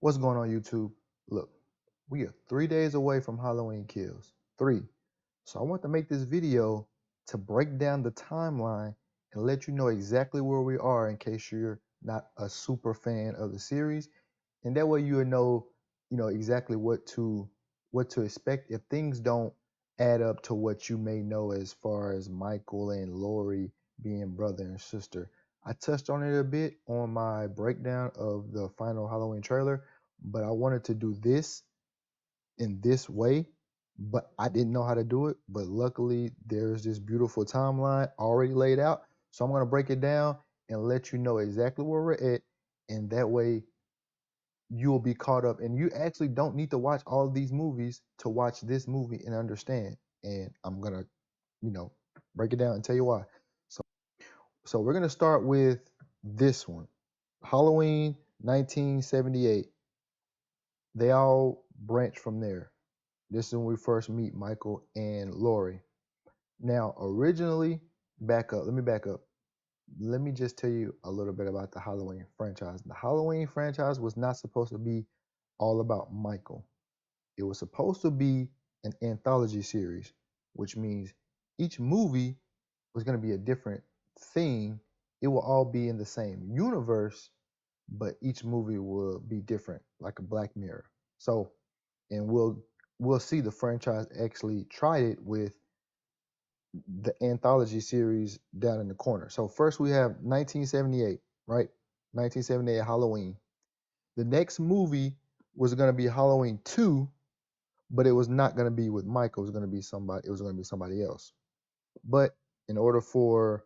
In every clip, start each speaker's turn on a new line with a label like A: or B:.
A: What's going on, YouTube? Look, we are 3 days away from Halloween Kills. 3. So I want to make this video to break down the timeline and let you know exactly where we are in case you're not a super fan of the series. And that way you will know, exactly what to expect if things don't add up to what you may know as far as Michael and Laurie being brother and sister. I touched on it a bit on my breakdown of the final Halloween trailer, but I wanted to do this in this way, but I didn't know how to do it. But luckily, there's this beautiful timeline already laid out. So I'm going to break it down and let you know exactly where we're at. And that way, you'll be caught up. And you actually don't need to watch all of these movies to watch this movie and understand. And I'm going to, break it down and tell you why. So we're going to start with this one, Halloween 1978. They all branch from there. This is when we first meet Michael and Laurie. Now, originally, let me back up. Let me just tell you a little bit about the Halloween franchise. The Halloween franchise was not supposed to be all about Michael. It was supposed to be an anthology series, which means each movie was going to be a different theme. It will all be in the same universe, but each movie will be different, like a Black Mirror. So, and we'll see the franchise actually tried it with the anthology series down in the corner. So first we have 1978, right? 1978 Halloween. The next movie was going to be Halloween 2, but it was not going to be with Michael. It was going to be somebody else. But in order for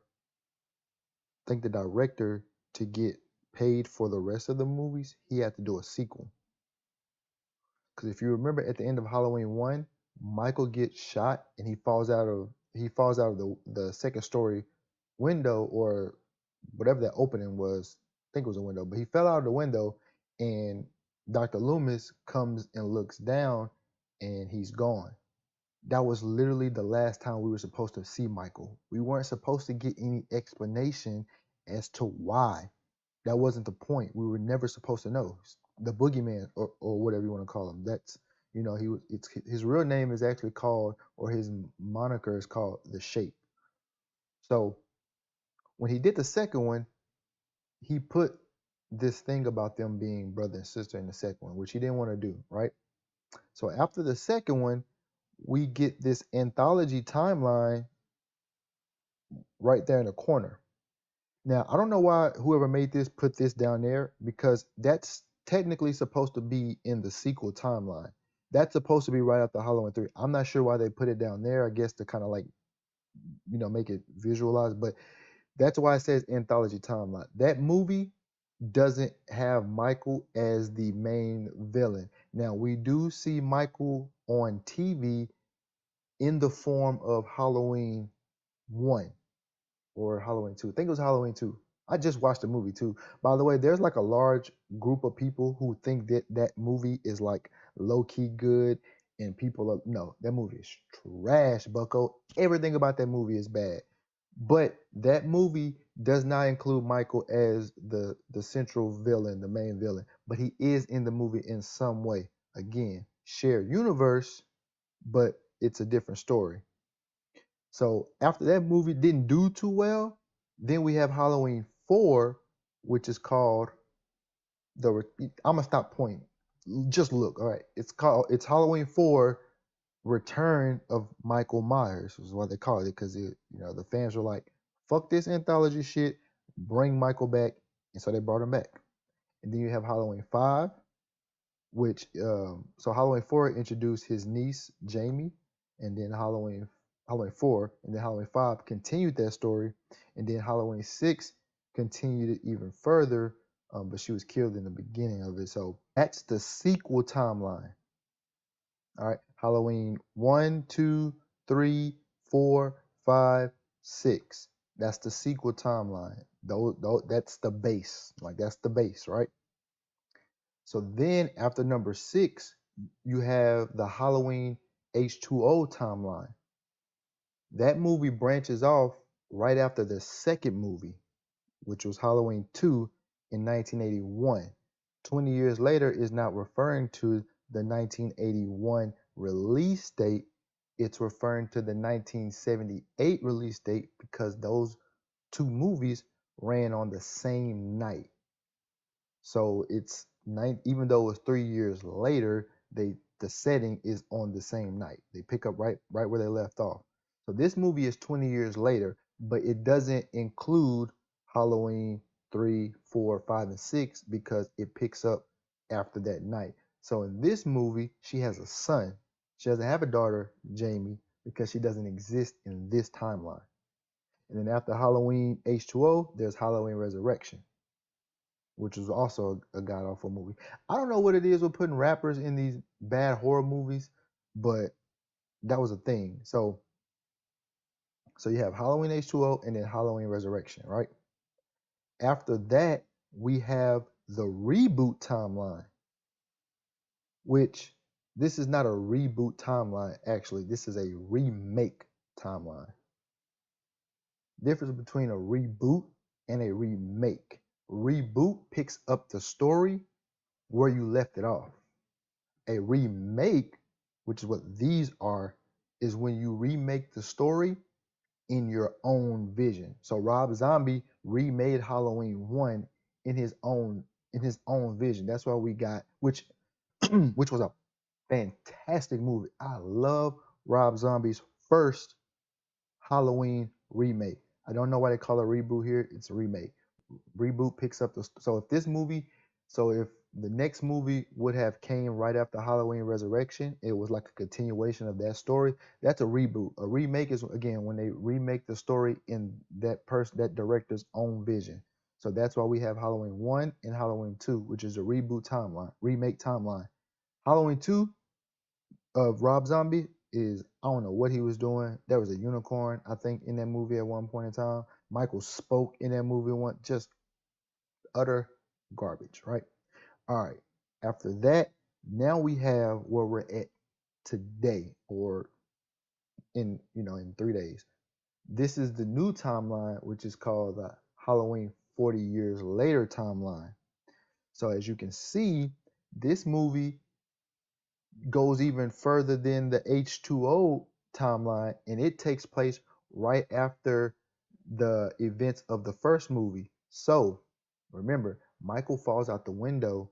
A: I think the director to get paid for the rest of the movies, he had to do a sequel. Because if you remember at the end of Halloween 1, Michael gets shot and he falls out of the second story window, or whatever that opening was. I think it was a window, but he fell out of the window, and Dr. Loomis comes and looks down and he's gone. That was literally the last time we were supposed to see Michael. We weren't supposed to get any explanation as to why. That wasn't the point. We were never supposed to know. The boogeyman, or whatever you want to call him. That's, he was. It's his real name is actually called, or his moniker is called the Shape. So when he did the second one, he put this thing about them being brother and sister in the second one, which he didn't want to do, right? So after the second one, we get this anthology timeline right there in the corner. Now, I don't know why whoever made this put this down there, because that's technically supposed to be in the sequel timeline. That's supposed to be right after Halloween 3. I'm not sure why they put it down there. I guess to kind of like, make it visualize, but that's why it says anthology timeline. That movie doesn't have Michael as the main villain. Now, we do see Michael on TV in the form of Halloween 1 or Halloween 2. I think it was Halloween 2. I just watched the movie too. By the way, there's like a large group of people who think that that movie is like low key good, and people are no, that movie is trash, bucko. Everything about that movie is bad. But that movie does not include Michael as the central villain, the main villain, but he is in the movie in some way. Again, shared universe, but it's a different story. So after that movie didn't do too well, then we have Halloween 4, which is called I'm gonna stop pointing. Just look. All right. It's Halloween 4 Return of Michael Myers, is what they call it, because the fans were like, fuck this anthology shit, bring Michael back. And so they brought him back. And then you have Halloween 5, which so Halloween 4 introduced his niece Jamie, and then Halloween 4, and then Halloween 5 continued that story, and then Halloween 6 continued it even further, but she was killed in the beginning of it. So that's the sequel timeline. All right, Halloween 1, 2, 3, 4, 5, 6. That's the sequel timeline. That's the base. Like, that's the base, right? So then after number 6, you have the Halloween H2O timeline. That movie branches off right after the second movie, which was Halloween 2 in 1981. 20 years later is not referring to the 1981 release date. It's referring to the 1978 release date because those two movies ran on the same night. So it's even though it's 3 years later, the setting is on the same night. They pick up right where they left off. So this movie is 20 years later, but it doesn't include Halloween 3, 4, 5, and 6 because it picks up after that night. So in this movie, she has a son. She doesn't have a daughter, Jamie, because she doesn't exist in this timeline. And then after Halloween H2O, there's Halloween Resurrection, which was also a god awful movie. I don't know what it is with putting rappers in these bad horror movies, but that was a thing. So you have Halloween H2O and then Halloween Resurrection, right? After that, we have the reboot timeline, which this is not a reboot timeline, actually. This is a remake timeline. Difference between a reboot and a remake. Reboot picks up the story where you left it off. A remake, which is what these are, is when you remake the story in your own vision. So Rob Zombie remade Halloween 1 in his own vision. That's why we got which was a fantastic movie. I love Rob Zombie's first Halloween remake. I don't know why they call it a reboot here. It's a remake. Reboot picks up the so if this movie so if the next movie would have came right after Halloween Resurrection, it was like a continuation of that story. That's a reboot. A remake is again when they remake the story in that director's own vision. So that's why we have Halloween 1 and Halloween 2, which is a reboot timeline, remake timeline. Halloween 2 of Rob Zombie is I don't know what he was doing. There was a unicorn, I think, in that movie at one point in time. Michael spoke in that movie one just utter garbage, right? All right. After that, now we have where we're at today, or in 3 days. This is the new timeline, which is called the Halloween 40 years later timeline. So as you can see, this movie goes even further than the H2O timeline, and it takes place right after the events of the first movie. So remember, Michael falls out the window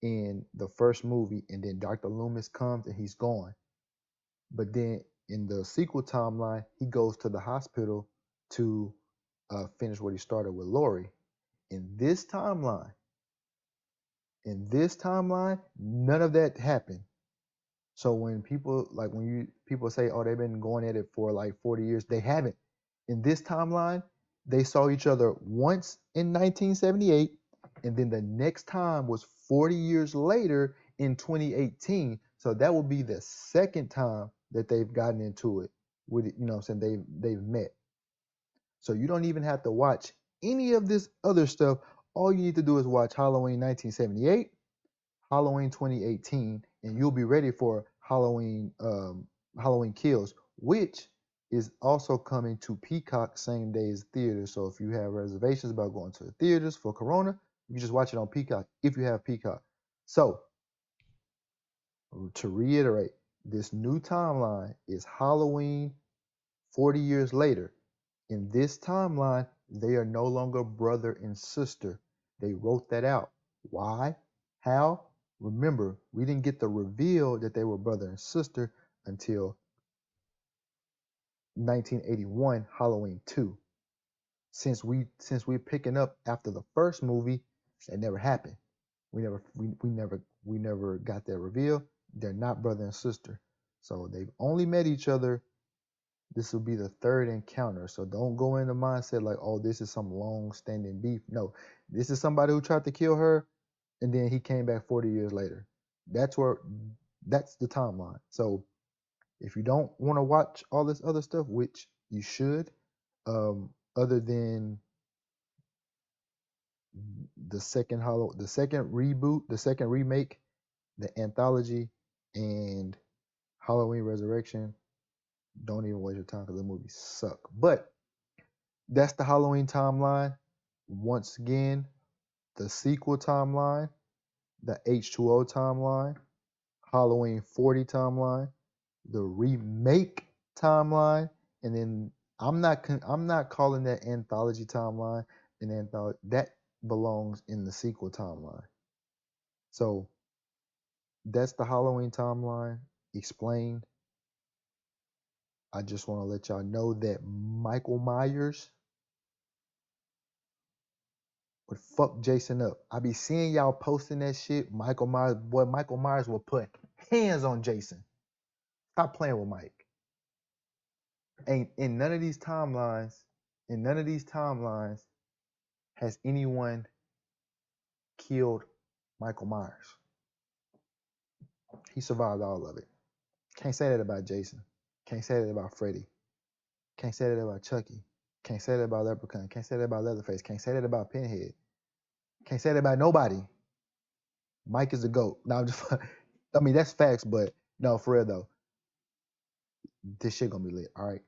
A: in the first movie, and then Dr. Loomis comes and he's gone. But then in the sequel timeline, he goes to the hospital to finish what he started with Lori. In this timeline, none of that happened. So when people say, oh, they've been going at it for like 40 years, they haven't. In this timeline, they saw each other once in 1978, and then the next time was 40 years later in 2018. So that would be the second time that they've gotten into it with it, what I'm saying, they've met. So you don't even have to watch any of this other stuff. All you need to do is watch Halloween 1978, Halloween 2018, and you'll be ready for Halloween Kills, which is also coming to Peacock same day as theaters. So if you have reservations about going to the theaters for Corona, you can just watch it on Peacock if you have Peacock. So to reiterate, this new timeline is Halloween 40 years later. In this timeline, they are no longer brother and sister. They wrote that out. Why? How? Remember, we didn't get the reveal that they were brother and sister until 1981 Halloween 2. Since we're picking up after the first movie, that never happened. We never got that reveal. They're not brother and sister. So they've only met each other. This will be the third encounter. So don't go in the mindset like, oh, this is some long standing beef. No, this is somebody who tried to kill her and then he came back 40 years later. That's the timeline. So if you don't want to watch all this other stuff, which you should, other than the second reboot, the second remake, the anthology, and Halloween Resurrection, don't even waste your time because the movies suck. But that's the Halloween timeline. Once again, the sequel timeline the H2O timeline, Halloween 40 timeline, the remake timeline, and then I'm not calling that anthology timeline an anthology. That belongs in the sequel timeline. So that's the Halloween timeline explained. I just want to let y'all know that Michael Myers would fuck Jason up. I be seeing y'all posting that shit. Michael Myers will put hands on Jason. Stop playing with Mike. Ain't in none of these timelines, in none of these timelines has anyone killed Michael Myers. He survived all of it. Can't say that about Jason. Can't say that about Freddy. Can't say that about Chucky. Can't say that about Leprechaun. Can't say that about Leatherface. Can't say that about Pinhead. Can't say that about nobody. Mike is the GOAT. Now I'm just I mean that's facts, but no, for real though. This shit gonna be lit. All right.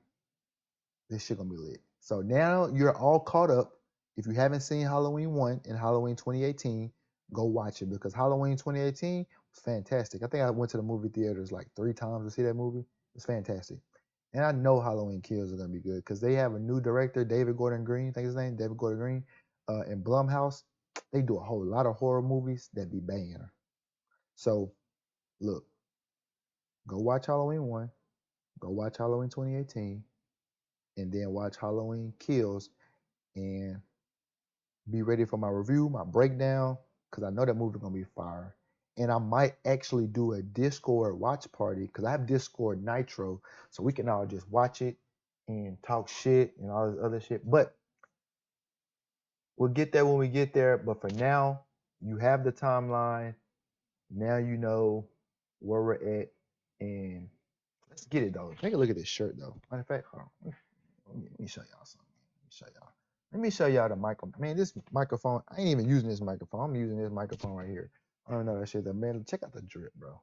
A: This shit gonna be lit. So now you're all caught up. If you haven't seen Halloween 1 and Halloween 2018, go watch it because Halloween 2018 was fantastic. I think I went to the movie theaters like 3 times to see that movie. It's fantastic. And I know Halloween Kills are gonna be good because they have a new director, David Gordon Green, I think his name, David Gordon Green, in Blumhouse. They do a whole lot of horror movies that be banging. So look, go watch Halloween 1, go watch Halloween 2018, and then watch Halloween Kills and be ready for my review, my breakdown, because I know that movie's gonna be fire. And I might actually do a Discord watch party because I have Discord Nitro, so we can all just watch it and talk shit and all this other shit. But we'll get there when we get there. But for now, you have the timeline. Now you know where we're at, and let's get it though. Take a look at this shirt though. Matter of fact, hold on. Let me show y'all something. Let me show y'all. Let me show y'all the microphone. Man, this microphone, I ain't even using this microphone. I'm using this microphone right here. I don't know that shit. Man, check out the drip, bro.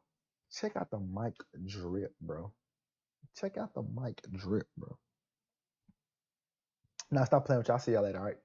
A: Check out the mic drip, bro. Check out the mic drip, bro. Now stop playing with y'all. I'll see y'all later, all right?